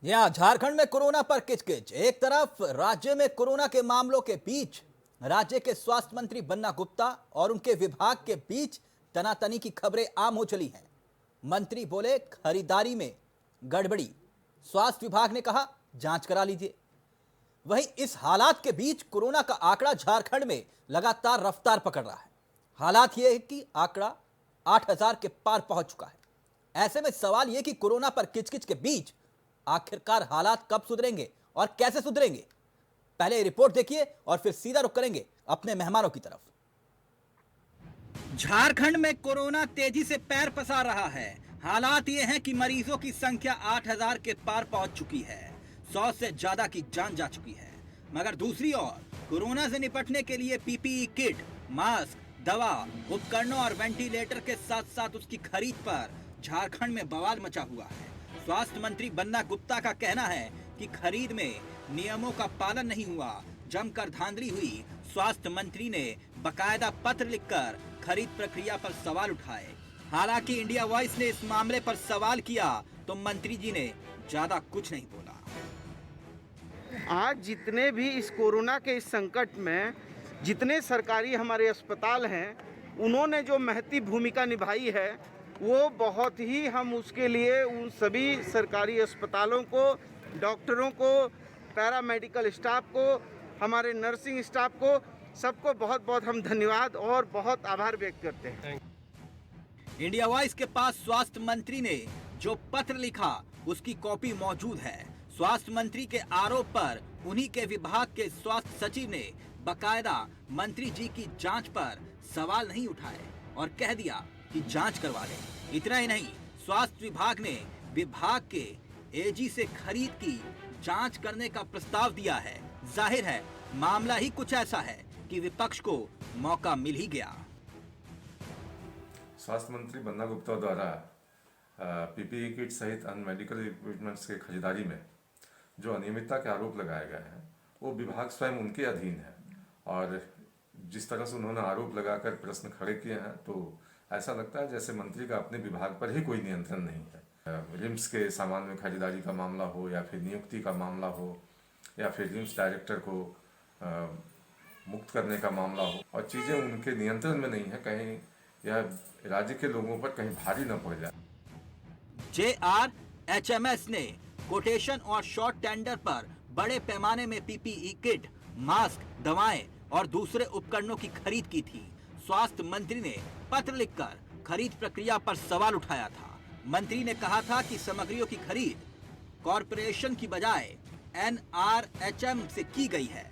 यहाँ झारखंड में कोरोना पर किचकिच। एक तरफ राज्य में कोरोना के मामलों के बीच राज्य के स्वास्थ्य मंत्री बन्ना गुप्ता और उनके विभाग के बीच तनातनी की खबरें आम हो चली हैं। मंत्री बोले खरीदारी में गड़बड़ी, स्वास्थ्य विभाग ने कहा जांच करा लीजिए। वहीं इस हालात के बीच कोरोना का आंकड़ा झारखंड में लगातार रफ्तार पकड़ रहा है। हालात यह है कि आंकड़ा 8,000 के पार पहुंच चुका है। ऐसे में सवाल यह कि कोरोना पर किचकिच के बीच आखिरकार हालात कब सुधरेंगे और कैसे सुधरेंगे। पहले रिपोर्ट देखिए और फिर सीधा रुख करेंगे अपने मेहमानों की तरफ। झारखंड में कोरोना तेजी से पैर पसार रहा है। हालात ये हैं कि मरीजों की संख्या 8,000 के पार पहुंच चुकी है। 100 से ज्यादा की जान जा चुकी है। मगर दूसरी ओर कोरोना से निपटने के लिए पीपीई किट, मास्क, दवा, उपकरणों और वेंटिलेटर के साथ साथ उसकी खरीद पर झारखंड में बवाल मचा हुआ है। स्वास्थ्य मंत्री बन्ना गुप्ता का कहना है कि खरीद में नियमों का पालन नहीं हुआ, जमकर धांधली हुई। स्वास्थ्य मंत्री ने बकायदा पत्र लिखकर खरीद प्रक्रिया पर सवाल उठाए। हालांकि इंडिया वॉइस ने इस मामले पर सवाल किया तो मंत्री जी ने ज्यादा कुछ नहीं बोला। आज जितने भी इस कोरोना के इस संकट में जितने सरकारी हमारे अस्पताल हैं, उन्होंने जो महती भूमिका निभाई है, वो बहुत ही हम उसके लिए उन सभी सरकारी अस्पतालों को, डॉक्टरों को, पैरामेडिकल स्टाफ को, हमारे नर्सिंग स्टाफ को, सबको बहुत बहुत हम धन्यवाद और बहुत आभार व्यक्त करते हैं। इंडिया वॉइस के पास स्वास्थ्य मंत्री ने जो पत्र लिखा उसकी कॉपी मौजूद है। स्वास्थ्य मंत्री के आरोप पर उन्हीं के विभाग के स्वास्थ्य सचिव ने बकायदा मंत्री जी की जांच पर सवाल नहीं उठाए और कह दिया कि जांच करवा लें। इतना ही नहीं, स्वास्थ्य विभाग ने विभाग के एजी से खरीद की जांच करने का प्रस्ताव दिया है। जाहिर है मामला ही कुछ ऐसा है कि विपक्ष को मौका मिल ही गया। स्वास्थ्य मंत्री बन्ना गुप्ता द्वारा पीपीई किट सहित अन्य मेडिकल इक्विपमेंट्स के खरीदारी में जो अनियमितता के आरोप लगाए गए हैं, वो विभाग स्वयं उनके अधीन है। और जिस तरह से उन्होंने आरोप लगाकर प्रश्न खड़े किए हैं, तो ऐसा लगता है जैसे मंत्री का अपने विभाग पर ही कोई नियंत्रण नहीं है। रिम्स के सामान में खरीदारी का मामला हो या फिर नियुक्ति का मामला हो या फिर रिम्स डायरेक्टर को मुक्त करने का मामला हो, और चीज़ें उनके नियंत्रण में नहीं है। कहीं यह राज्य के लोगों पर कहीं भारी न पड़ जाए। JRHMS ने कोटेशन और शॉर्ट टेंडर पर बड़े पैमाने में पीपीई किट, मास्क, दवाएं और दूसरे उपकरणों की खरीद की थी। स्वास्थ्य मंत्री ने पत्र लिखकर खरीद प्रक्रिया पर सवाल उठाया था। मंत्री ने कहा था कि सामग्रियों की खरीद कॉरपोरेशन की बजाय NRHM से की गई है,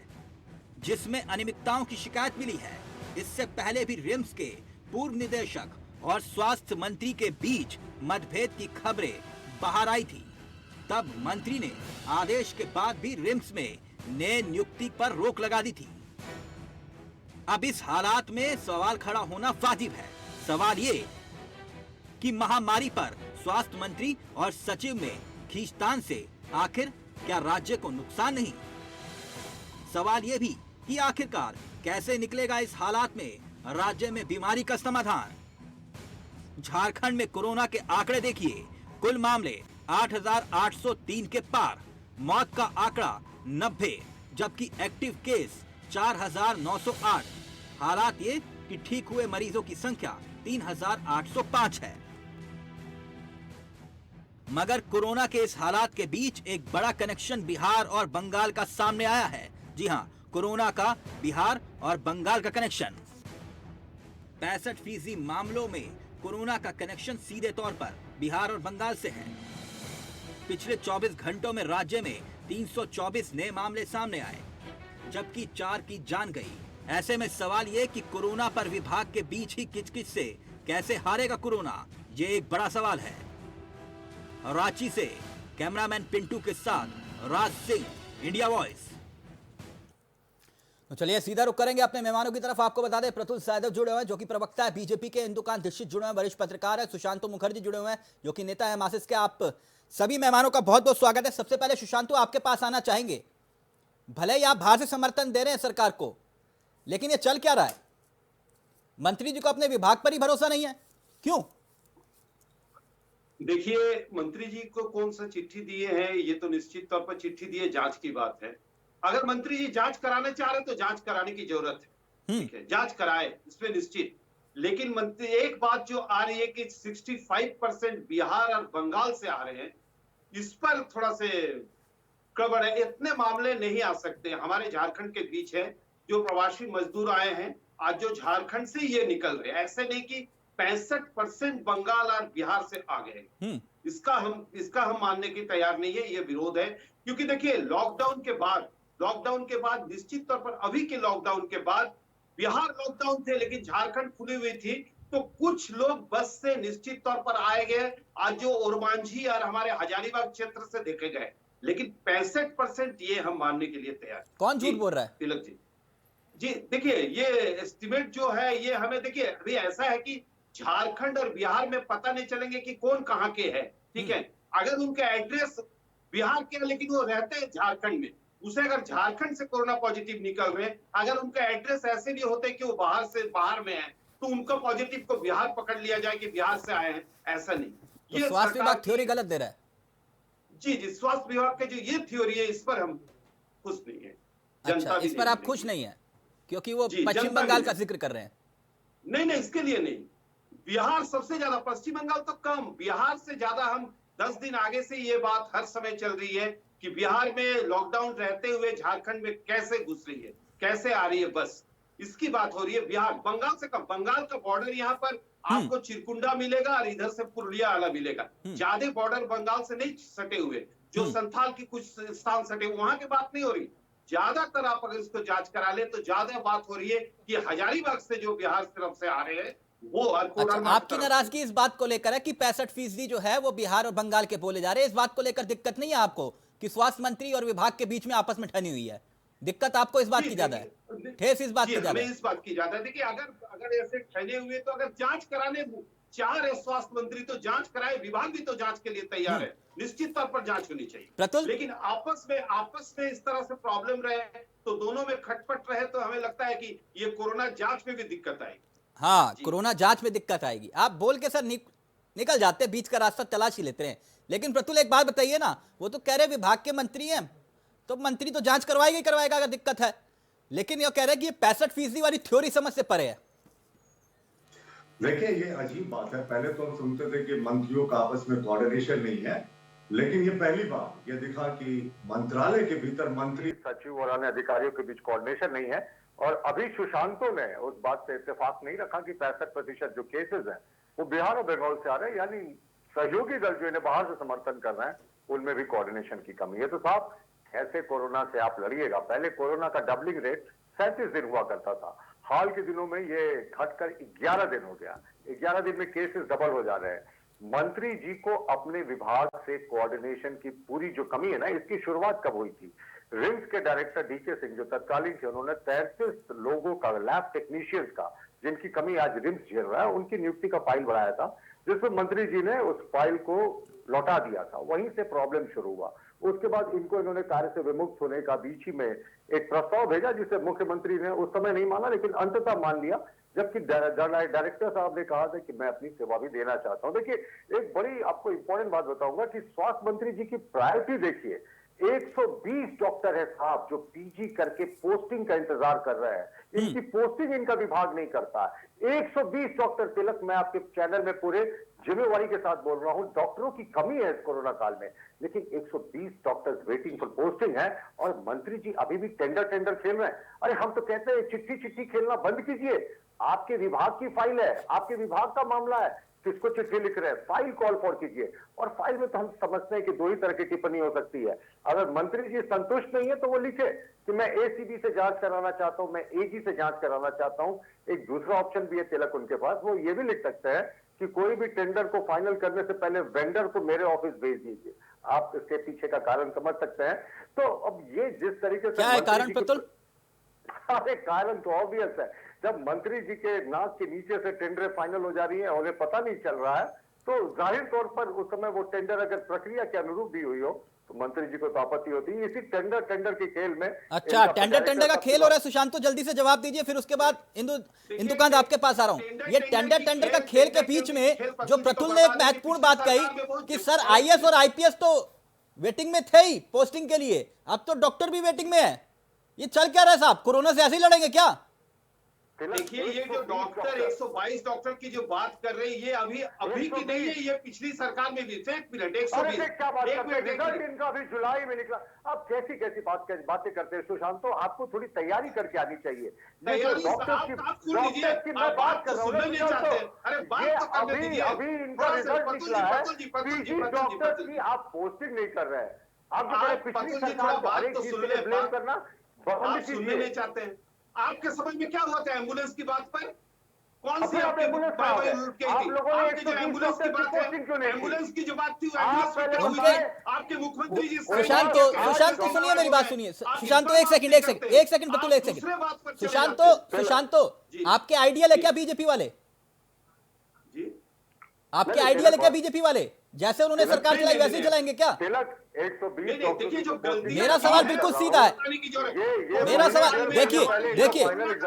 जिसमें अनियमितताओं की शिकायत मिली है। इससे पहले भी रिम्स के पूर्व निदेशक और स्वास्थ्य मंत्री के बीच मतभेद की खबरें बाहर आई थी। तब मंत्री ने आदेश के बाद भी रिम्स में नए नियुक्ति पर रोक लगा दी थी। अब इस हालात में सवाल खड़ा होना वाजिब है। सवाल ये कि महामारी पर स्वास्थ्य मंत्री और सचिव में खींचतान से आखिर क्या राज्य को नुकसान नहीं? सवाल ये भी कि आखिरकार कैसे निकलेगा इस हालात में राज्य में बीमारी का समाधान। झारखंड में कोरोना के आंकड़े देखिए, कुल मामले 8,803 के पार, मौत का आंकड़ा 90, जबकि एक्टिव केस 4,908। हालात ये कि ठीक हुए मरीजों की संख्या 3,805 है। मगर कोरोना के इस हालात के बीच एक बड़ा कनेक्शन बिहार और बंगाल का सामने आया है। जी हां, कोरोना का बिहार और बंगाल का कनेक्शन। 65% मामलों में कोरोना का कनेक्शन सीधे तौर पर बिहार और बंगाल से है। पिछले 24 घंटों में राज्य में 324 नए मामले सामने आए, जबकि 4 की जान गई। ऐसे में सवाल ये कि कोरोना पर विभाग के बीच ही किचकिच से कैसे हारेगा कोरोना, ये एक बड़ा सवाल है। रांची से कैमरामैन पिंटू के साथ राज सिंह, इंडिया वॉइस। तो चलिए सीधा रुख करेंगे अपने मेहमानों की तरफ। आपको बता दें प्रतुल सहदेव जुड़े हुए हैं जो कि प्रवक्ता है बीजेपी के, इंदुकांत दीक्षित जुड़े हुए हैं, वरिष्ठ पत्रकार है, सुशांतु मुखर्जी जुड़े हुए हैं जो कि नेता है मार्क्सिस्ट के। आप सभी मेहमानों का बहुत बहुत स्वागत है। सबसे पहले सुशांतु आपके पास आना चाहेंगे। भले ही आप बाहर से समर्थन दे रहे हैं सरकार को, लेकिन ये चल क्या रहा है? मंत्री जी को अपने विभाग पर ही भरोसा नहीं है, क्यों? देखिए, मंत्री जी को कौन सा चिट्ठी दिए हैं, ये तो निश्चित तौर पर चिट्ठी दिए जांच की बात है। अगर मंत्री जी जांच कराना चाह रहे हैं तो जांच कराने की जरूरत है, हम्म। ठीक है, जांच कराए, इसमें निश्चित। लेकिन मंत्री, एक बात जो आ रही है कि 65% बिहार और बंगाल से आ रहे हैं, इस पर थोड़ा से गड़बड़ है। इतने मामले नहीं आ सकते, हमारे झारखंड के बीच है, जो प्रवासी मजदूर आए हैं, आज जो झारखंड से ये निकल रहे हैं, ऐसे नहीं कि 65% बंगाल और बिहार से आ गए। हम्म। इसका हम मानने की तैयार नहीं है, ये विरोध है। क्योंकि देखिए, लॉकडाउन के बाद निश्चित तौर पर, अभी के लॉकडाउन के बाद बिहार लॉकडाउन थे लेकिन झारखंड खुली हुई थी, तो कुछ लोग बस से निश्चित तौर पर आए गए, आज जो ओरमांझी और हमारे हजारीबाग क्षेत्र से देखे गए। लेकिन 65% ये हम मानने के लिए तैयार। कौन जी झूठ बोल रहा है? तिलक जी, जी देखिए, ये एस्टिमेट जो है, ये हमें, देखिए अभी ऐसा है कि झारखंड और बिहार में पता नहीं चलेंगे कि कौन कहाँ के है, ठीक है। अगर उनका एड्रेस बिहार के है लेकिन वो रहते हैं झारखंड में, उसे अगर झारखंड से कोरोना पॉजिटिव निकल रहे हैं, अगर उनका एड्रेस ऐसे भी होते कि वो बाहर में है, तो उनका पॉजिटिव को बिहार पकड़ लिया जाए कि बिहार से आए हैं, ऐसा नहीं। तो ये स्वास्थ्य सरकार विभाग थ्योरी गलत दे रहा है। जी जी, स्वास्थ्य विभाग के जो ये थ्योरी है, इस पर हम खुश नहीं है, जनता अच्छा, भी इस पर नहीं आप खुश मानेगी। नहीं है क्योंकि वो जी, पश्चिम जनता भी बंगाल का नहीं। जिक्र कर रहे हैं। नहीं नहीं, इसके लिए नहीं, बिहार सबसे ज्यादा, पश्चिम बंगाल तो कम, बिहार से ज्यादा। हम 10 दिन आगे से ये बात हर समय चल रही है कि बिहार में लॉकडाउन रहते हुए झारखंड में कैसे घुस रही है, कैसे आ रही है, बस इसकी बात हो रही है। बिहार बंगाल से कम, बंगाल का बॉर्डर यहाँ पर हम्म। आपको चिरकुंडा मिलेगा और इधर से पुरुलिया वाला मिलेगा। हम्म। ज्यादा बॉर्डर बंगाल से नहीं सटे हुए, जो संथाल की कुछ स्थान सटे हुए, वहां की बात नहीं हो रही। ज्यादातर आप अगर इसको जांच करा ले तो ज्यादा बात हो रही है कि हजारीबाग से जो बिहार तरफ से आ रहे हैं, वो और अच्छा, कोडरमा की आपकी तरफ से। नाराजगी इस बात को लेकर है कि 65% जो है वो बिहार और बंगाल के बोले जा रहे हैं। इस बात को लेकर दिक्कत नहीं है आपको कि स्वास्थ्य मंत्री और विभाग के बीच में आपस में ठनी हुई है? दिक्कत आपको इस बात जी की ज्यादा है, देखिए, ठेस इस बात जी की ज्यादा हमें है। इस बात की ज्यादा है। देखिए, अगर अगर ऐसे ठहरे हुए तो अगर जांच कराने चाह रहे स्वास्थ्य मंत्री तो जांच कराए, विभाग भी तो जांच के लिए तैयार है, निश्चित तौर पर जांच होनी चाहिए। प्रतुल, लेकिन आपस में इस तरह से प्रॉब्लम रहे तो दोनों में खटपट रहे, तो हमें लगता है कि ये कोरोना जांच में भी दिक्कत आएगी। हाँ, जी कोरोना जांच में दिक्कत आएगी। आप बोल के सर निकल जाते, बीच का रास्ता तलाश ही लेते हैं। लेकिन प्रतुल एक बात बताइए ना, वो तो कह रहे विभाग के मंत्री हैं, तो मंत्री तो जांच करवाएगा ही करवाएगा अगर दिक्कत है। लेकिन ये कह रहे कि ये 65% वाली थ्योरी समझ से परे है। देखिए, ये अजीब बात है। पहले तो हम सुनते थे कि मंत्रियों का आपस में कोऑर्डिनेशन नहीं है, लेकिन ये पहली बार ये दिखा कि मंत्रालय के भीतर मंत्री सचिव और अन्य अधिकारियों के बीच कोऑर्डिनेशन नहीं है। और अभी सुशांतों ने उस बात से इत्तेफाक नहीं रखा कि 65% जो केसेस हैं वो बिहार और बंगाल से आ रहे हैं, यानी सहयोगी दल जो इन्हें बाहर से समर्थन कर रहे हैं उनमें भी कोऑर्डिनेशन की कमी है। तो साहब, कैसे कोरोना से आप लड़िएगा? पहले कोरोना का डबलिंग रेट 37 दिन हुआ करता था, हाल के दिनों में ये घटकर 11 दिन हो गया। 11 दिन में केसेस डबल हो जा रहे हैं। मंत्री जी को अपने विभाग से कोऑर्डिनेशन की पूरी जो कमी है ना, इसकी शुरुआत कब हुई थी? रिम्स के डायरेक्टर डीके सिंह जो तत्कालीन थे, उन्होंने 33 लोगों का, लैब टेक्नीशियंस का, जिनकी कमी आज रिम्स झेल रहा है, उनकी नियुक्ति का फाइल बढ़ाया था, जिसमें मंत्री जी ने उस फाइल को लौटा दिया था। वहीं से प्रॉब्लम शुरू हुआ। उसके बाद इनको इन्होंने कार्य से विमुक्त होने का बीच ही में एक प्रस्ताव भेजा, जिसे मुख्यमंत्री ने उस समय नहीं माना, लेकिन अंततः मान लिया, जबकि डायरेक्टर साहब ने कहा था कि मैं अपनी सेवा भी देना चाहता हूं। देखिए, एक बड़ी आपको इंपॉर्टेंट बात बताऊंगा कि स्वास्थ्य मंत्री जी की प्रायोरिटी देखिए, 120 डॉक्टर है साहब जो पीजी करके पोस्टिंग का इंतजार कर रहे हैं। इनकी पोस्टिंग इनका विभाग नहीं करता। 120 डॉक्टर, तिलक, मैं आपके चैनल में पूरे जिम्मेवारी के साथ बोल रहा हूं, डॉक्टरों की कमी है इस कोरोना काल में, लेकिन 120 डॉक्टर्स वेटिंग फॉर पोस्टिंग है और मंत्री जी अभी भी टेंडर खेल रहे हैं। अरे हम तो कहते हैं चिट्ठी खेलना बंद कीजिए। आपके विभाग की फाइल है, आपके विभाग का मामला है, किसको चिट्ठी लिख रहे हैं? फाइल कॉल फॉर कीजिए। और फाइल में तो हम समझते हैं कि दो ही तरह की टिप्पणी हो सकती है। अगर मंत्री जी संतुष्ट नहीं है तो वो लिखे कि मैं एसीबी से जांच कराना चाहता हूं, मैं एजी से जांच कराना चाहता हूं। एक दूसरा ऑप्शन भी है तिलक उनके पास, वो ये भी लिख सकते हैं कि कोई भी टेंडर को फाइनल करने से पहले वेंडर को मेरे ऑफिस भेज दीजिए। आप इसके पीछे का कारण समझ सकते हैं। तो अब ये जिस तरीके से क्या है कारण प्रतुल? अरे कारण तो ऑब्वियस है। जब मंत्री जी के नाक के नीचे से टेंडर फाइनल हो जा रही है और उन्हें पता नहीं चल रहा है, तो जाहिर तौर पर उस समय वो टेंडर अगर प्रक्रिया के अनुरूप भी हुई हो मंत्री जी को तो आपत्ति होती है। इसी टेंडर के खेल में अच्छा, टेंडर का खेल हो रहा है। सुशांत, तो जल्दी से जवाब दीजिए, फिर उसके बाद इंदुकांत आपके पास आ रहा हूं। ये टेंडर का खेल के बीच में जो प्रतुल ने एक महत्वपूर्ण बात कही कि सर आईएएस और आईपीएस तो वेटिंग में थे ही पोस्टिंग के लिए, अब तो डॉक्टर भी वेटिंग में है। ये चल क्या रहा है साहब? कोरोना से ऐसे ही लड़ेंगे क्या? देखिए, ये जो डॉक्टर 122 डॉक्टर की जो बात कर रहे हैं, ये अभी की नहीं है, ये पिछली सरकार में भी थे। 120 क्या बात करते हैं, रिजल्ट इनका अभी जुलाई में निकला। आप कैसी कैसी बातें करते हैं सुशांत, तो आपको थोड़ी तैयारी करके आनी चाहिए। मैं बात कर रहा हूँ, अरे बात तो करने दीजिए। अभी इनका रिजल्ट निकला है, पीजी डॉक्टर की आप पोस्टिंग नहीं कर रहे हैं। आप पिछली सरकार बात तो सुन ले, ब्लेम करना आप सुनने नहीं चाहते हैं। आपके समझ में क्या हुआ था एम्बुलेंस की बात पर? कौन सी आपकी एम्बुलेंस आप लोगों ने जो एम्बुलेंस की बात है, एम्बुलेंस की जो बात थी, आपके मुख्यमंत्री जी सुशांत तो सुनिए, मेरी बात सुनिए सुशांत तो एक सेकंड प्रतुल, एक सेकंड। सुशांत तो आपके आइडियल है क्या बीजेपी वाले? आपके आइडियल है क्या बीजेपी वाले? जैसे उन्होंने सरकार चलाई वैसे ही चलाएंगे क्या? 120 मेरा सवाल बिल्कुल सीधा है। मेरा सवाल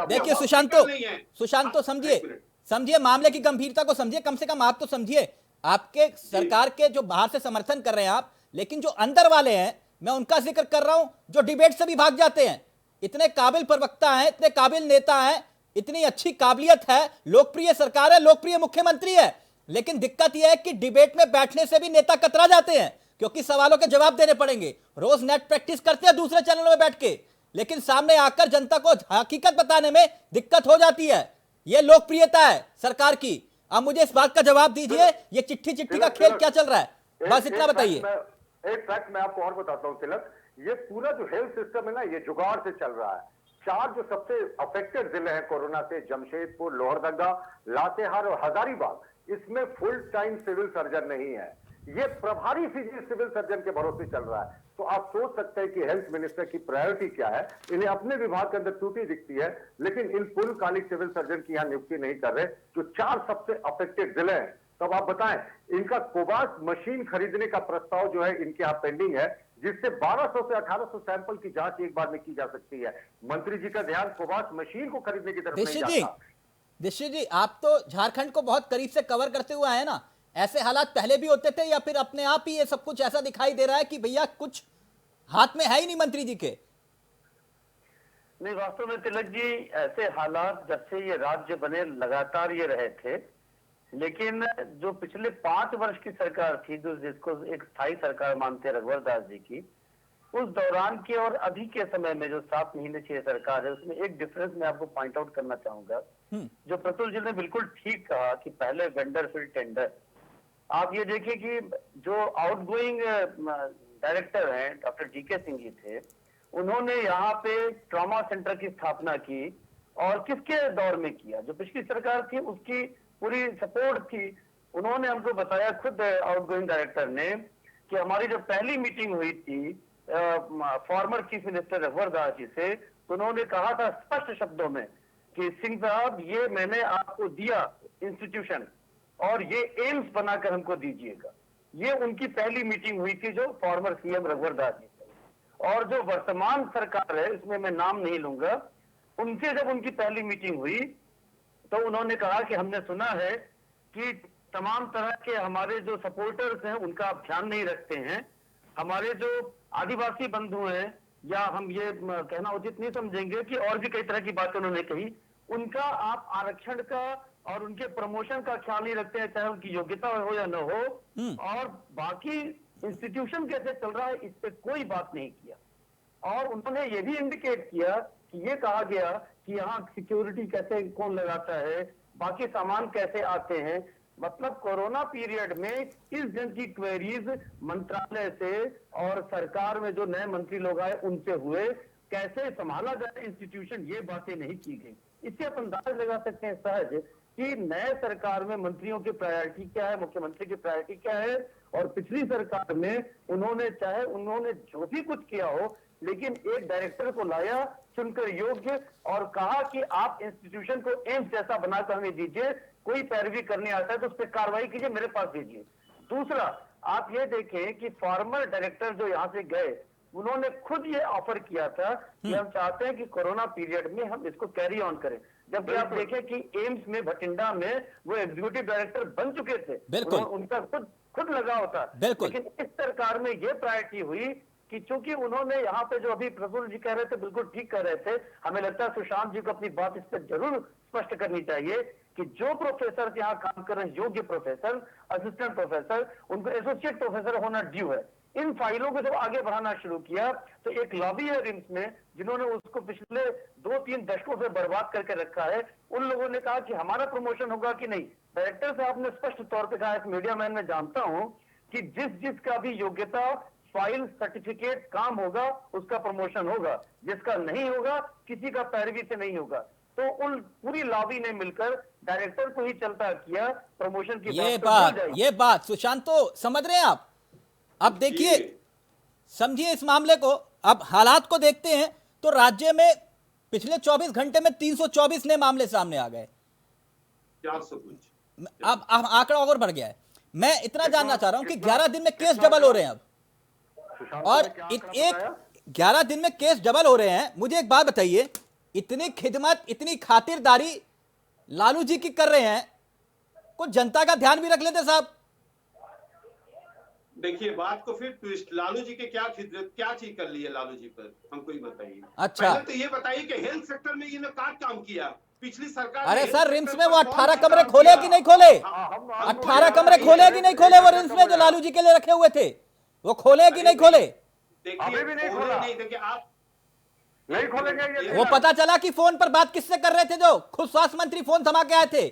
देखिए सुशांत तो समझिए मामले की गंभीरता को समझिए, कम से कम आप तो समझिए। आपके सरकार के जो बाहर से समर्थन कर रहे हैं आप, लेकिन जो अंदर वाले हैं मैं उनका जिक्र कर रहा हूं, जो डिबेट से भी भाग जाते हैं। इतने काबिल प्रवक्ता हैं, इतने काबिल नेता हैं, इतनी अच्छी काबिलियत है, लोकप्रिय सरकार है, लोकप्रिय मुख्यमंत्री है, लेकिन दिक्कत यह है कि डिबेट में बैठने से भी नेता कतरा जाते हैं, क्योंकि सवालों के जवाब देने पड़ेंगे। रोज नेट प्रैक्टिस करते हैं दूसरे चैनलों में बैठ के, लेकिन सामने आकर जनता को हकीकत बताने में दिक्कत हो जाती है। यह लोकप्रियता है सरकार की। अब मुझे इस बात का जवाब दीजिए, ये चिट्ठी का खेल क्या चल रहा है? बस इतना बताइए। एक फैक्ट मैं आपको और बताता हूँ तिलक, ये पूरा जो हेल्थ सिस्टम है ना, ये जुगाड़ से चल रहा है। 4 जो सबसे अफेक्टेड जिले हैं कोरोना से, जमशेदपुर, लोहरदगा, लातेहार और हजारीबाग, इसमें फुल टाइम सिविल सर्जन नहीं है। ये प्रभारी सिविल सर्जन के भरोसे चल रहा है। तो आप सोच सकते हैं कि हेल्थ मिनिस्टर की प्रायोरिटी क्या है। इन्हें अपने विभाग के अंदर त्रुटि दिखती है, लेकिन इन पूर्णकालिक सिविल सर्जन की यहाँ नियुक्ति नहीं कर रहे, जो 4 सबसे अफेक्टेड जिले हैं। तब आप बताएं, इनका कोबास मशीन खरीदने का प्रस्ताव जो है इनके यहाँ पेंडिंग है, जिससे 1200 से 1800 सैंपल की जांच एक बार में की जा सकती है। मंत्री जी का ध्यान कोबास मशीन को खरीदने की तरफ नहीं जाता। दीक्षित जी, आप तो झारखंड को बहुत करीब से कवर करते हुए आए ना, ऐसे हालात पहले भी होते थे या फिर अपने आप ही ये सब कुछ ऐसा दिखाई दे रहा है कि भैया कुछ हाथ में है ही नहीं मंत्री जी के? नहीं, वास्तव में तिलक जी, ऐसे हालात जब से ये राज्य बने लगातार ये रहे थे, लेकिन जो पिछले 5 वर्ष की सरकार थी, जो जिसको एक स्थायी सरकार मानते हैं रघुवर दास जी की, उस दौरान के और अभी के समय में जो 7 महीने की सरकार है, उसमें एक डिफरेंस मैं आपको पॉइंट आउट करना चाहूंगा। जो प्रतुल जी ने बिल्कुल ठीक कहा कि पहले वेंडर फिर टेंडर। आप ये देखिए कि जो आउटगोइंग डायरेक्टर हैं डॉक्टर जीके सिंह जी थे, उन्होंने यहाँ पे ट्रॉमा सेंटर की स्थापना की, और किसके दौर में किया? जो पिछली सरकार थी उसकी पूरी सपोर्ट थी। उन्होंने हमको बताया खुद आउटगोइंग डायरेक्टर ने कि हमारी जो पहली मीटिंग हुई थी फॉर्मर चीफ मिनिस्टर रघुवर दास जी से, तो उन्होंने कहा था स्पष्ट शब्दों में कि सिंह साहब, ये मैंने आपको दिया इंस्टीट्यूशन और ये एम्स बनाकर हमको दीजिएगा। ये उनकी पहली मीटिंग हुई थी जो फॉर्मर सीएम रघुवर दास जी से। और जो वर्तमान सरकार है, इसमें मैं नाम नहीं लूंगा, उनसे जब उनकी पहली मीटिंग हुई तो उन्होंने कहा कि हमने सुना है कि तमाम तरह के हमारे जो सपोर्टर्स हैं उनका आप ध्यान नहीं रखते हैं। हमारे जो आदिवासी बंधु हैं, या हम ये कहना उचित नहीं समझेंगे कि और भी कई तरह की बातें उन्होंने कही, उनका आप आरक्षण का और उनके प्रमोशन का ख्याल नहीं रखते हैं, चाहे उनकी योग्यता हो या न हो, और बाकी इंस्टीट्यूशन कैसे चल रहा है इस पे कोई बात नहीं किया। और उन्होंने ये भी इंडिकेट किया कि ये कहा गया कि यहाँ सिक्योरिटी कैसे कौन लगाता है, बाकी सामान कैसे आते हैं। मतलब कोरोना पीरियड में इस जन की क्वेरीज मंत्रालय से और सरकार में जो नए मंत्री लोग आए उनसे हुए, कैसे संभाला जाए इंस्टीट्यूशन, ये बातें नहीं की गई। इससे आप अंदाज लगा सकते हैं सहज कि नए सरकार में मंत्रियों की प्रायोरिटी क्या है, मुख्यमंत्री की प्रायोरिटी क्या है। और पिछली सरकार में उन्होंने जो भी कुछ किया हो, लेकिन एक डायरेक्टर को लाया चुनकर योग्य, और कहा कि आप इंस्टीट्यूशन को एम्स जैसा बनाकर हमें दीजिए, कोई पैरवी करने आता है तो उस पर कार्रवाई कीजिए, मेरे पास दीजिए। दूसरा, आप ये देखें कि फॉर्मर डायरेक्टर जो यहाँ से गए, उन्होंने खुद ये ऑफर किया था कि हम चाहते हैं कि कोरोना पीरियड में हम इसको कैरी ऑन करें। जबकि आप देखें कि एम्स में भटिंडा में वो एग्जीक्यूटिव डायरेक्टर बन चुके थे, बिल्कुल। उनका खुद लगा होता। बिल्कुल। लेकिन इस सरकार में ये प्रायोरिटी हुई कि चूंकि उन्होंने यहाँ पे जो अभी प्रफुल्ल जी कह रहे थे, बिल्कुल ठीक कह रहे थे, हमें लगता है सुशांत जी को अपनी बात इस पर जरूर स्पष्ट करनी चाहिए कि जो प्रोफेसर यहाँ काम कर रहे हैं, योग्य प्रोफेसर, असिस्टेंट प्रोफेसर, उनको एसोसिएट प्रोफेसर होना ड्यू है। इन फाइलों को जब आगे बढ़ाना शुरू किया तो एक लॉबी है रिम्स में, जिन्होंने उसको पिछले 2-3 दशकों से बर्बाद करके रखा है, उन लोगों ने कहा कि हमारा प्रमोशन होगा कि नहीं। डायरेक्टर साहब ने स्पष्ट तौर पर कहा, एक मीडिया मैन में जानता हूं कि जिसका भी योग्यता, फाइल, सर्टिफिकेट, काम होगा, उसका प्रमोशन होगा, जिसका नहीं होगा किसी का पैरवी से नहीं होगा। तो उन पूरी लॉबी ने मिलकर डायरेक्टर को ही चलता किया, प्रमोशन की ये बात सुशांतो समझ रहे हैं आप? अब देखिए, समझिए इस मामले को, अब हालात को देखते हैं तो राज्य में पिछले 24 घंटे में 324 नए मामले सामने आ गए। 400 कुछ। अब आंकड़ा और बढ़ गया है। मैं इतना जानना चाह रहा हूं कि 11 दिन में केस डबल हो रहे हैं अब, और 11 दिन में केस डबल हो रहे हैं। मुझे एक बात बताइए, इतनी खिदमत, इतनी खातिरदारी लालू जी की कर रहे हैं, कुछ जनता का ध्यान भी रख लेते साहब। देखिए बात को फिर ट्विस्ट, लालू जी के क्या चीज कर ली है लालू जी पर, हमको ही बताइए। अच्छा, पहले तो ये बताइए कि हेल्थ सेक्टर में इन्होंने क्या काम किया पिछली सरकार। अरे सर, रिम्स में वो 18 कमरे खोले कि नहीं खोले? 18 कमरे खोले कि नहीं खोले वो रिम्स में जो लालू जी के लिए रखे हुए थे, वो खोले कि नहीं खोले? देखिए नहीं, देखिए आप नहीं खोलेंगे। वो पता चला कि फोन पर बात किससे कर रहे थे, जो खुद स्वास्थ्य मंत्री फोन थमा के आए थे,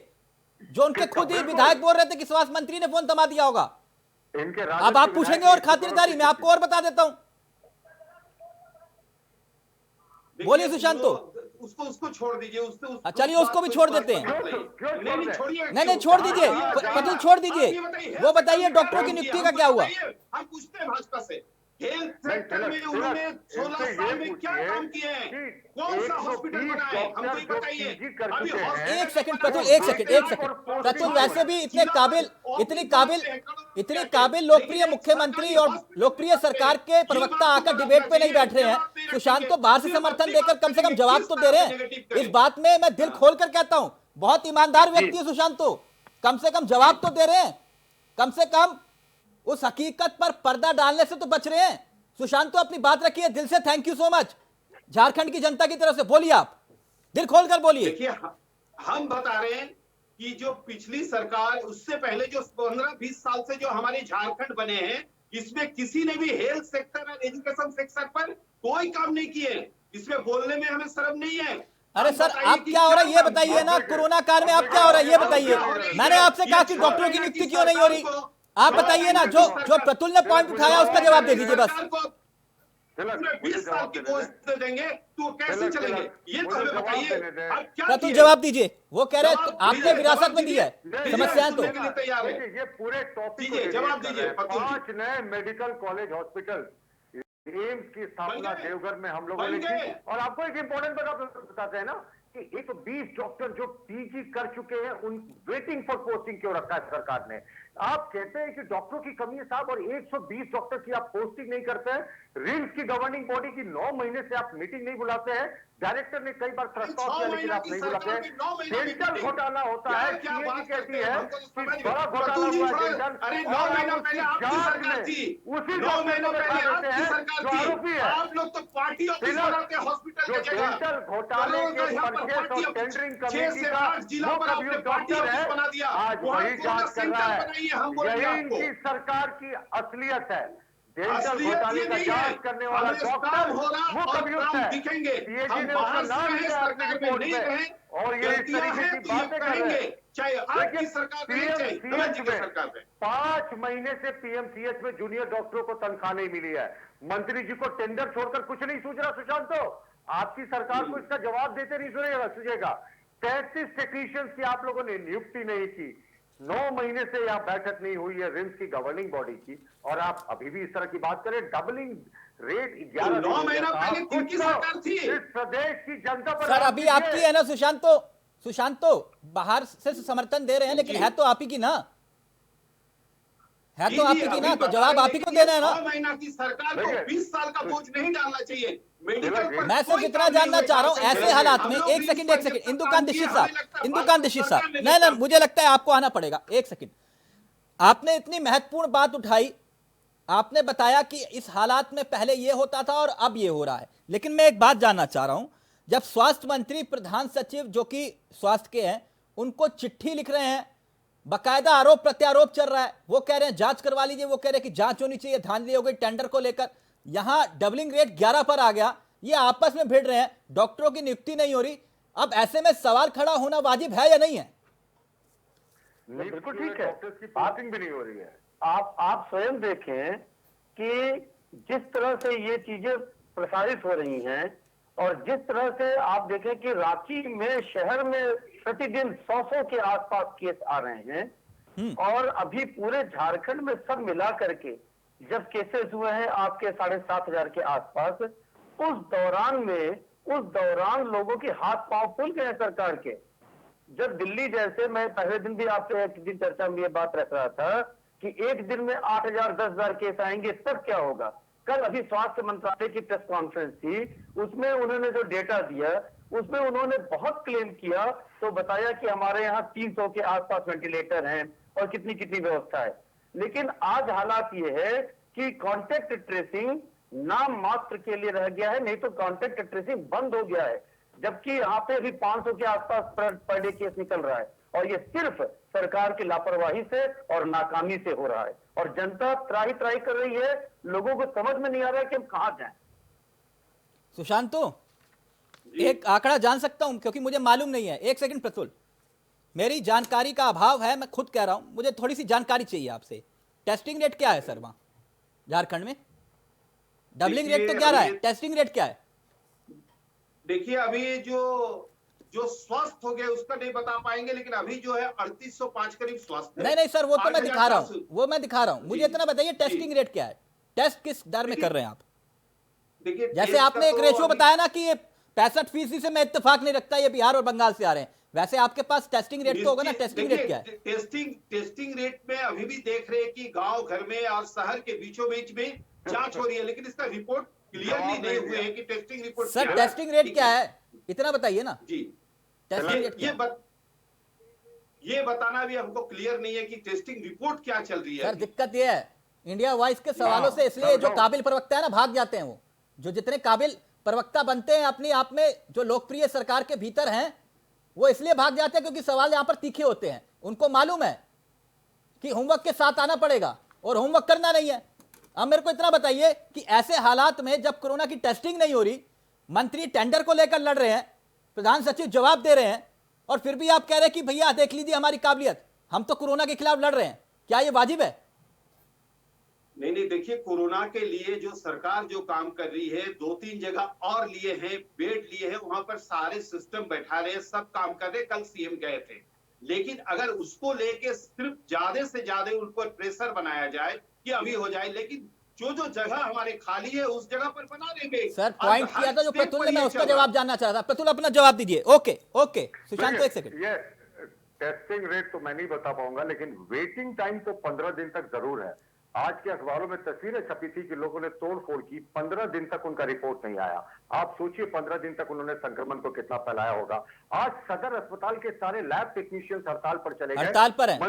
जो उनके खुद ही विधायक बोल रहे थे कि स्वास्थ्य मंत्री ने फोन थमा दिया होगा। अब आप पूछेंगे और खातिरदारी, मैं आपको और बता देता हूं। बोलिए सुशांतो। उसको छोड़ दीजिए, चलिए उसको भी छोड़ देते हैं। नहीं छोड़ दीजिए, पटल छोड़ दीजिए। वो बताइए डॉक्टरों की नियुक्ति का क्या हुआ? हम पूछते हैं भाजपा से, हेल्थ सेक्टर में उन्होंने 16 साल में क्या काम किए हैं, कौन सा हॉस्पिटल बनाए, हमको ही बताइए। एक सेकंड प्रतुल, एक सेकंड प्रतुल, वैसे भी इतने काबिल लोकप्रिय मुख्यमंत्री और लोकप्रिय सरकार के प्रवक्ता आकर डिबेट पे नहीं बैठ रहे हैं। सुशांत तो बाहर से समर्थन देकर कम से कम जवाब तो दे रहे हैं। इस बात में मैं दिल खोल कर कहता हूं, बहुत ईमानदार व्यक्ति है सुशांत, तो कम से कम जवाब तो दे रहे हैं, कम से कम उस हकीकत पर पर्दा डालने से तो बच रहे हैं। सुशांत तो अपनी बात रखिए, दिल से thank you so much Jharkhand की जनता की तरफ से। बोलिए, आप दिल खोलकर बोलिए। देखिए हम बता रहे हैं कि जो पिछली सरकार, उससे पहले जो 15-20 साल से जो हमारे झारखंड बने हैं, इसमें किसी ने भी हेल्थ सेक्टर और एजुकेशन सेक्टर पर कोई काम नहीं किए। इसमें बोलने में हमें शर्म नहीं है। अरे सर, आप क्या हो रहा है ये बताइए ना, कोरोना काल में आप क्या हो रहा है ये बताइए। मैंने आपसे कहा कि डॉक्टरों की नियुक्ति क्यों नहीं हो रही, आप बताइए ना। जो प्रतुल ने पॉइंट उठाया उसका जवाब दे दीजिए बस। 20 साल की पोस्ट दे देंगे तो कैसे चलेंगे, ये तो हमें बताइए। प्रतुल जवाब दीजिए। वो कह रहे हैं आपने विरासत में दिया है समस्या, तो ये पूरे टॉपिक जवाब दीजिए। 5 नए मेडिकल कॉलेज हॉस्पिटल एम्स की स्थापना देवघर में हम लोगों ने की। और आपको एक इंपॉर्टेंट बात बताते हैं ना कि 120 डॉक्टर जो पीजी कर चुके हैं, उन वेटिंग फॉर पोस्टिंग क्यों रखा है सरकार ने। आप कहते हैं कि डॉक्टरों की कमी है साहब, और 120 डॉक्टर की आप पोस्टिंग नहीं करते हैं। रिम्स की गवर्निंग बॉडी की 9 महीने से आप मीटिंग नहीं बुलाते हैं। डायरेक्टर ने कई बार प्रस्ताव किया लेकिन आप नहीं बुलाते हैं। डेंटल घोटाला होता है, सीएजी कहती है कि बड़ा घोटाला हुआ है डेंटल, अरे 9 महीना पहले आपकी सरकार थी, उसी 9 महीना पहले आपकी सरकार थी। आरोपी है आप लोग तो पार्टी ऑफिस बनाते हैं हॉस्पिटल की जगह। डेंटल घोटाले के परचेस और टेंडरिंग कमेटी का वो कभी डॉक्टर है, आज वही जांच कर रहा है। यही इनकी सरकार की असलियत है। डेंटल घोटाले का जांच करने वाला डॉक्टर वो कम्युनिस्ट है। सीएजी ने उसका नाम लिया अपनी रिपोर्ट में, और ये इस तरीके की बातें कर रहे हैं। चाहे आपकी सरकार में 5 महीने से पीएमसीएच में जूनियर डॉक्टरों को तनख्वाह नहीं मिली है। मंत्री जी को टेंडर छोड़कर कुछ नहीं सूझ रहा। सुशांत, तो आपकी सरकार को इसका जवाब देते नहीं सूझेगा। 33 टेक्नीशियंस की आप लोगों ने नियुक्ति नहीं की। 9 महीने से यह बैठक नहीं हुई है रिम्स की गवर्निंग बॉडी की, और आप अभी भी इस तरह की बात करें। डबलिंग रेट 11 9 महीना पहले किनकी सरकार थी? इस प्रदेश की जनता पर सर अभी आपकी है ना सुशांत, तो बाहर से समर्थन दे रहे हैं लेकिन है तो आप ही की ना। है जी, तो आप जी, ही की अभी ना, तो बता जवाब रहे आप ही हैं को कि देना है ना। 6 महीना की सरकार को देखिए, 20 साल का बोझ नहीं डालना चाहिए। मेडिकल पर मैं सिर्फ कोई इतना काम नहीं जानना हुए चाह रहा हूं, झारखंड ऐसे में। हालात हम में, लोग एक 20 सेकंड साल एक सेकंड, जब तक इंदुकांत काम किए, दीक्षित हमें साहब, लगता है इंदुकांत भाजपा दीक्षित सरकार साहब, ने नहीं भी नहीं, काम मुझे लगता है आपको आना पड़ेगा। एक सेकंड, आपने इतनी महत्वपूर्ण बात उठाई, आपने बताया कि इस हालात में पहले ये होता था और अब ये हो रहा है, लेकिन मैं एक बात जानना चाह रहा हूं, जब स्वास्थ्य मंत्री, प्रधान सचिव जो कि स्वास्थ्य के हैं, उनको चिट्ठी लिख रहे हैं, बकायदा आरोप प्रत्यारोप चल रहा है, वो कह रहे हैं जांच करवा लीजिए, वो कह रहे हैं कि जांच होनी चाहिए, धांधली हो गई टेंडर को लेकर, यहां डबलिंग रेट 11 पर आ गया, ये आपस में भिड़ रहे हैं, डॉक्टरों की नियुक्ति नहीं हो रही। अब ऐसे में सवाल खड़ा होना वाजिब है या नहीं है? नहीं, बिल्कुल ठीक है, डॉक्टर्स की पोस्टिंग भी नहीं हो रही है। आप स्वयं देखें कि जिस तरह से ये चीजें प्रसारित हो रही हैं और जिस तरह से आप देखें कि रांची में, शहर में प्रतिदिन 100 के आसपास केस आ रहे हैं और अभी पूरे झारखंड में सब मिला करके जब केसेस हुए हैं आपके 7,500 के आसपास, उस दौरान लोगों के हाथ पांव फूल गए हैं सरकार के। जब दिल्ली जैसे, मैं पहले दिन भी आपसे एक दिन चर्चा में ये बात रख रहा था कि एक दिन में 8,000 10,000 केस आएंगे, तब क्या होगा। कल अभी स्वास्थ्य मंत्रालय की प्रेस कॉन्फ्रेंस थी, उसमें उन्होंने जो डेटा दिया उसमें उन्होंने बहुत क्लेम किया, तो बताया कि हमारे यहाँ 300 के आसपास वेंटिलेटर हैं और कितनी कितनी व्यवस्था है। लेकिन आज हालात ये है कि कॉन्टेक्ट ट्रेसिंग नाम मात्र के लिए रह गया है, नहीं तो कॉन्टेक्ट ट्रेसिंग बंद हो गया है, जबकि यहाँ पे अभी 500 के आसपास पर डे केस निकल रहा है और ये सिर्फ सरकार की लापरवाही से और नाकामी से हो रहा है और जनता त्राही त्राही कर रही है। लोगों को समझ में नहीं आ रहा है कि हम कहां जाएं। सुशांतो, एक आंकड़ा जान सकता हूं क्योंकि मुझे मालूम नहीं है। एक सेकंड प्रतुल, मेरी जानकारी का अभाव है, मैं खुद कह रहा हूं, मुझे थोड़ी सी जानकारी चाहिए आपसे। टेस्टिंग रेट क्या है सर वहां झारखंड में? डबलिंग रेट तो 11 है, टेस्टिंग रेट क्या है? देखिए, अभी जो स्वस्थ हो गए उसका नहीं बता पाएंगे, लेकिन अभी जो है 3805 करीब स्वस्थ है। नहीं सर, वो तो मैं दिखा रहा हूं, वो मैं दिखा रहा हूं, मुझे जी, इतना बताइए टेस्टिंग रेट क्या है? टेस्ट किस दर में कर रहे हैं आप? देखिए, जैसे आपने एक रेशियो बताया ना कि ये 65% से मैं इत्तेफाक नहीं रखता, ये बिहार और बंगाल से आ रहे हैं, वैसे आपके पास टेस्टिंग रेट तो होगा ना। टेस्टिंग रेट क्या है? टेस्टिंग रेट में अभी भी देख रहे हैं कि गांव घर में और शहर के बीचों बीच में जांच हो रही है, लेकिन इसका रिपोर्ट क्लियरली नहीं हुए है कि टेस्टिंग रिपोर्ट सर क्या है। टेस्टिंग रेट क्या है, इतना बताइए ना। जी, टेस्टिंग रेट क्या है? ये बताना भी हमको क्लियर नहीं है कि टेस्टिंग रिपोर्ट क्या चल रही है। सर दिक्कत ये है इंडिया वॉइस के सवालों से, इसलिए जो काबिल प्रवक्ता है ना भाग जाते हैं, वो जो जितने काबिल प्रवक्ता बनते हैं अपने आप में, जो लोकप्रिय सरकार के भीतर हैं, वो इसलिए भाग जाते हैं क्योंकि सवाल यहां पर तीखे होते हैं। उनको मालूम है कि होमवर्क के साथ आना पड़ेगा और होमवर्क करना नहीं है। अब मेरे को इतना बताइए कि ऐसे हालात में जब कोरोना की टेस्टिंग नहीं हो रही, मंत्री टेंडर को लेकर लड़ रहे हैं, प्रधान सचिव जवाब दे रहे हैं, और फिर भी आप कह रहे हैं कि भैया देख लीजिए हमारी काबिलियत, हम तो कोरोना के खिलाफ लड़ रहे हैं, क्या ये वाजिब है? नहीं, देखिए, कोरोना के लिए जो सरकार जो काम कर रही है, 2-3 जगह और लिए हैं, बेड लिए हैं, वहां पर सारे सिस्टम बैठा रहे हैं, सब काम कर रहे हैं। कल सीएम गए थे, लेकिन अगर उसको लेके सिर्फ ज्यादा से ज्यादा उन पर प्रेशर बनाया जाए कि अभी हो जाए, लेकिन जो जगह हमारे खाली है उस जगह पर बना देंगे। सर पॉइंट किया था जो प्रतुल ने, मैं उसका जवाब जानना चाह रहा था। प्रतुल अपना जवाब दीजिए। ओके सुशांत एक सेकंड। ये टेस्टिंग रेट तो मैं नहीं बता पाऊंगा, लेकिन वेटिंग टाइम तो 15 दिन तक जरूर है। आज के अखबारों में तस्वीरें छपी थी कि लोगों ने तोड़फोड़ की, 15 दिन तक उनका रिपोर्ट नहीं आया। आप सोचिए 15 दिन तक उन्होंने संक्रमण को कितना फैलाया होगा। आज सदर अस्पताल के सारे लैब टेक्नीशियंस हड़ताल पर चले गए। हड़ताल पर हैं?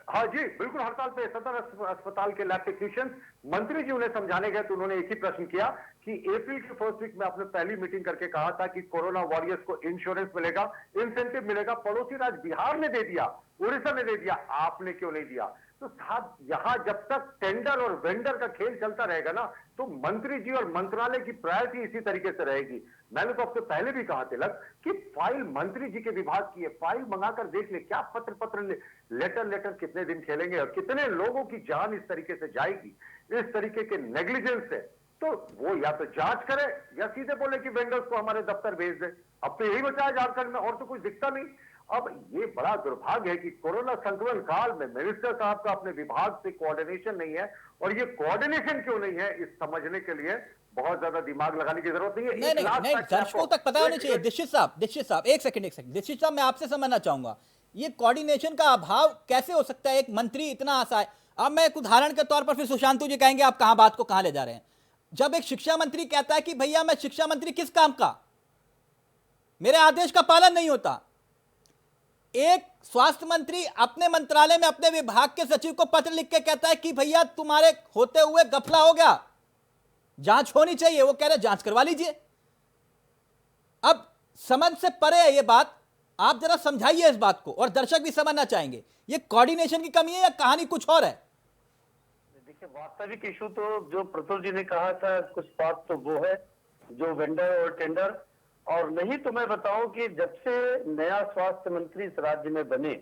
हाँ जी, बिल्कुल हड़ताल पे सदर अस्पताल के लैब टेक्नीशियंस। मंत्री जी उन्हें समझाने गए तो उन्होंने एक ही प्रश्न किया कि अप्रैल के फर्स्ट वीक में आपने पहली मीटिंग करके कहा था कि कोरोना वॉरियर्स को इंश्योरेंस मिलेगा, इंसेंटिव मिलेगा। पड़ोसी राज्य बिहार ने दे दिया, उड़ीसा ने दे दिया, आपने क्यों नहीं दिया? तो साहब, यहां जब तक टेंडर और वेंडर का खेल चलता रहेगा ना, तो मंत्री जी और मंत्रालय की प्रायोरिटी इसी तरीके से रहेगी। मैंने तो आपसे पहले भी कहा तिलक कि फाइल मंत्री जी के विभाग की है, फाइल मंगाकर देख ले, क्या पत्र लेटर कितने दिन खेलेंगे और कितने लोगों की जान इस तरीके से जाएगी, इस तरीके के नेग्लिजेंस से। तो वो या तो जांच करे या सीधे बोले कि वेंडर्स को हमारे दफ्तर भेज दे। अब तो यही बचा है झारखंड में, और तो कुछ दिखता नहीं। अब ये बड़ा दुर्भाग्य है कि कोरोना संक्रमण काल में मिनिस्टर साहब का अपने विभाग से कोऑर्डिनेशन नहीं है, और ये कोऑर्डिनेशन क्यों नहीं है इस समझने के लिए बहुत ज्यादा दिमाग लगाने की जरूरत नहीं है। नहीं, दर्शकों तक पता होना चाहिए। दीक्षित साहब एक सेकंड। दीक्षित साहब, मैं आपसे समझना चाहूंगा, ये कोऑर्डिनेशन का अभाव कैसे हो सकता है? एक मंत्री इतना आशा है, अब मैं एक उदाहरण के तौर पर, फिर सुशांतु जी कहेंगे आप कहां बात को कहां ले जा रहे हैं। जब एक शिक्षा मंत्री कहता है कि भैया मैं शिक्षा मंत्री किस काम का, मेरे आदेश का पालन नहीं होता। एक स्वास्थ्य मंत्री अपने मंत्रालय में अपने विभाग के सचिव को पत्र लिख के कहता है कि भैया तुम्हारे होते हुए गफला हो गया, जांच होनी चाहिए। वो कह रहे जांच करवा लीजिए। अब समझ से परे है ये बात, आप जरा समझाइए इस बात को, और दर्शक भी समझना चाहेंगे ये कोऑर्डिनेशन की कमी है या कहानी कुछ और है। देखिए, वास्तविक इशू तो जो प्रतुल जी ने कहा था, कुछ बात तो वो है जो वेंडर और टेंडर। और नहीं तो मैं बताऊं कि जब से नया स्वास्थ्य मंत्री इस राज्य में बने,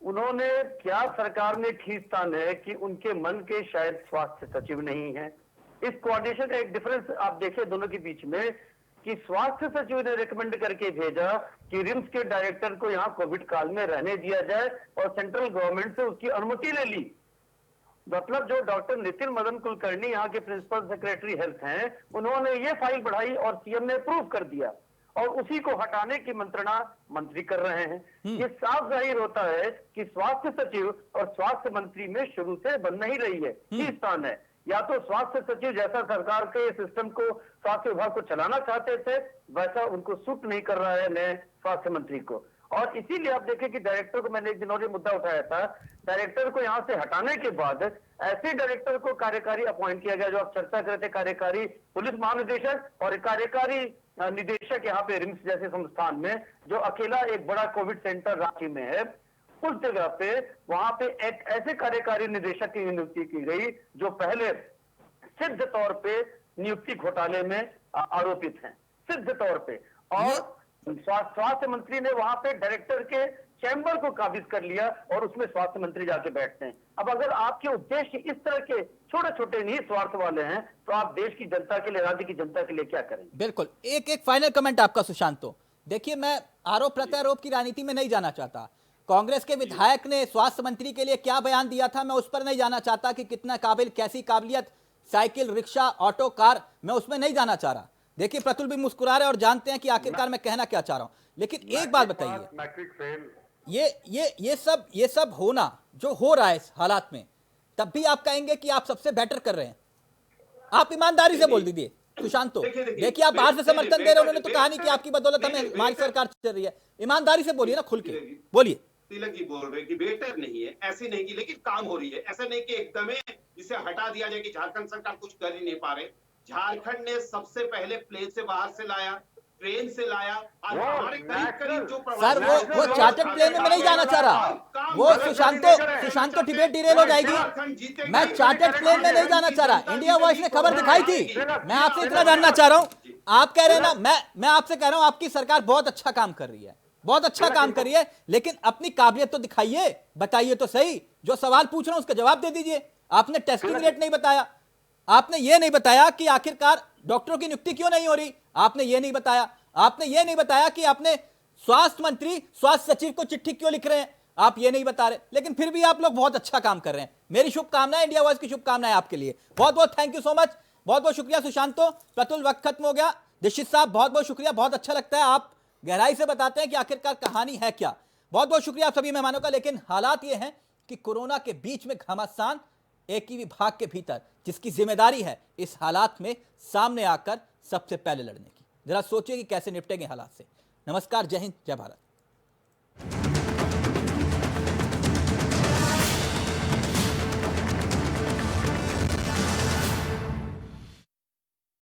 उन्होंने क्या सरकार ने ठीक स्थान है कि उनके मन के शायद स्वास्थ्य सचिव नहीं है। इस कोऑर्डिनेशन का एक डिफरेंस आप देखिए दोनों के बीच में, कि स्वास्थ्य सचिव ने रिकमेंड करके भेजा कि रिम्स के डायरेक्टर को यहाँ कोविड काल में रहने दिया जाए, और सेंट्रल गवर्नमेंट से उसकी अनुमति ले ली। मतलब जो डॉक्टर नितिन मदन कुलकर्णी यहाँ के प्रिंसिपल सेक्रेटरी हेल्थ हैं, उन्होंने ये फाइल बढ़ाई और सीएम ने अप्रूव कर दिया, और उसी को हटाने की मंत्रणा मंत्री कर रहे हैं। ये साफ जाहिर होता है कि स्वास्थ्य सचिव और स्वास्थ्य मंत्री में शुरू से बन नहीं रही है, ही स्थान है। या तो स्वास्थ्य सचिव जैसा सरकार के सिस्टम को, स्वास्थ्य विभाग को चलाना चाहते थे, वैसा उनको सूट नहीं कर रहा है नए स्वास्थ्य मंत्री को। और इसीलिए आप देखें कि डायरेक्टर को, मैंने एक दिन और ये मुद्दा उठाया था, डायरेक्टर को यहां से हटाने के बाद ऐसे डायरेक्टर को कार्यकारी अपॉइंट किया गया, जो आप चर्चा करते, कार्यकारी पुलिस महानिदेशक और कार्यकारी निदेशक यहाँ पे रिम्स जैसे संस्थान में, जो अकेला एक बड़ा कोविड सेंटर रांची में है, उस जगह पे वहां पे एक ऐसे कार्यकारी निदेशक की नियुक्ति की गई जो पहले सिद्ध तौर पे नियुक्ति घोटाले में आरोपित हैं, सिद्ध तौर पे। और स्वास्थ्य मंत्री ने वहां पे डायरेक्टर के चैम्बर को काबिज कर लिया, और उसमें स्वास्थ्य मंत्री जाके बैठते हैं। अब अगर आपके उद्देश्य इस तरह के छोटे छोटे नहीं स्वार्थ वाले हैं, तो आप देश की जनता के लिए, राज्य की जनता के लिए क्या करेंगे? बिल्कुल। एक फाइनल कमेंट आपका सुशांतो। देखिए, मैं आरोप प्रत्यारोप की राजनीति में नहीं जाना चाहता। कांग्रेस के विधायक ने स्वास्थ्य मंत्री के लिए क्या बयान दिया था, मैं उस पर नहीं जाना चाहता कि कितना काबिल, कैसी काबिलियत, साइकिल, रिक्शा, ऑटो, कार, मैं उसमें नहीं जाना चाह रहा। देखिए, प्रतुल भी मुस्कुरा रहे और जानते हैं कि आखिरकार मैं कहना क्या चाह रहा हूं। लेकिन एक बात बताइए, ये सब होना जो हो रहा है इस हालात में, तब भी आप कहेंगे कि आप सबसे बेटर कर रहे हैं। आप ईमानदारी से बोल दीजिए सुशांतो। देखिए, आप बाहर से समर्थन दे रहे हैं, उन्होंने तो कहा नहीं कि आपकी बदौलत हमें हमारी सरकार चल रही है। ईमानदारी से बोलिए ना, खुल के बोलिए। तिलक जी बोल रहे हैं कि बेहतर नहीं है, ऐसी नहीं की, लेकिन काम हो रही है। ऐसा नहीं कि एकदम जिसे हटा दिया जाए कि झारखंड सरकार कुछ कर ही नहीं पा रहे। झारखंड ने सबसे पहले प्लेन से बाहर से लाया, ट्रेन से लाया। हमारे करीब जो सर, वो चार्टर्ड प्लेन में मैं नहीं जाना चाह रहा। वो सुशांतो डिबेट डिरेल हो जाएगी। मैं चार्टर्ड प्लेन में नहीं जाना चाह रहा। इंडिया वॉइस ने खबर दिखाई थी। मैं आपसे इतना जानना चाह रहा हूं, आप कह रहे हैं ना, मैं आपसे कह रहा हूं आपकी सरकार बहुत अच्छा काम कर रही है, बहुत अच्छा काम कर रही है, लेकिन अपनी काबिलियत तो दिखाइए, बताइए तो सही। जो सवाल पूछ रहा हूं उसका जवाब दे दीजिए। आपने टेस्टिंग रेट नहीं बताया, आपने ये नहीं बताया कि आखिरकार डॉक्टरों की नियुक्ति क्यों नहीं हो रही, आपने ये नहीं बताया, आपने ये नहीं बताया कि आपने स्वास्थ्य मंत्री, स्वास्थ्य सचिव को चिट्ठी क्यों लिख रहे हैं, आप ये नहीं बता रहे। लेकिन फिर भी आप लोग बहुत अच्छा काम कर रहे हैं। मेरी शुभकामनाएं, इंडिया वॉइस की शुभकामनाएं आपके लिए। बहुत बहुत थैंक यू सो मच, बहुत बहुत शुक्रिया सुशांतो। प्रतुल, वक्त खत्म हो गया। दीक्षित साहब, बहुत बहुत शुक्रिया, बहुत अच्छा लगता है आप गहराई से बताते हैं कि आखिरकार कहानी है क्या। बहुत बहुत शुक्रिया आप सभी मेहमानों का। लेकिन हालात ये हैं कि कोरोना के बीच में घमासान एक ही विभाग के भीतर, जिसकी जिम्मेदारी है इस हालात में सामने आकर सबसे पहले लड़ने की। जरा सोचिए कि कैसे निपटेंगे हालात से। नमस्कार, जय हिंद, जय भारत।